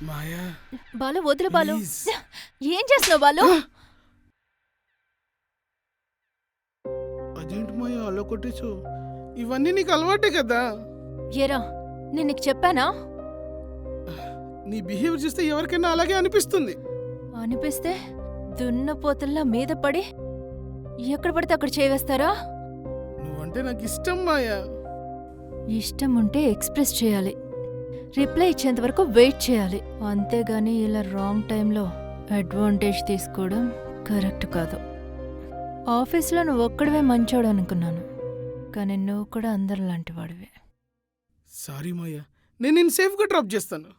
మాయా Balu వదిలు Balu. Please. ఏం చేస్తున్నావు బాలు? అదేంటి మాయా అలా కొట్టేచ్చు? ఇవన్నీ నీకు అలవాటే కదా. ఏరా నేను నీకు చెప్పానా? నీ బిహేవియర్ చూస్తే ఎవరికైనా అలాగే అనిపిస్తుంది. అనిపిస్తే దున్నపోతుల్లా మీద పడి ఎక్కడ పడితే అక్కడ చేవేస్తారా? నువ్వంటే నాకు ఇష్టం మాయా. ఇష్టం ఉంటే ఎక్స్ప్రెస్ చేయాలి, రిప్లై ఇచ్చేంత వరకు వెయిట్ చేయాలి. అంతేగాని ఇలా రాంగ్ టైంలో అడ్వాంటేజ్ తీసుకోవడం కరెక్ట్ కాదు. ఆఫీస్లో నువ్వు ఒక్కడివే మంచోడు అనుకున్నాను, కానీ నువ్వు కూడా అందరిలాంటి వాడివే. సారీ మాయా, నేను నిన్ను సేఫ్గా డ్రాప్ చేస్తాను.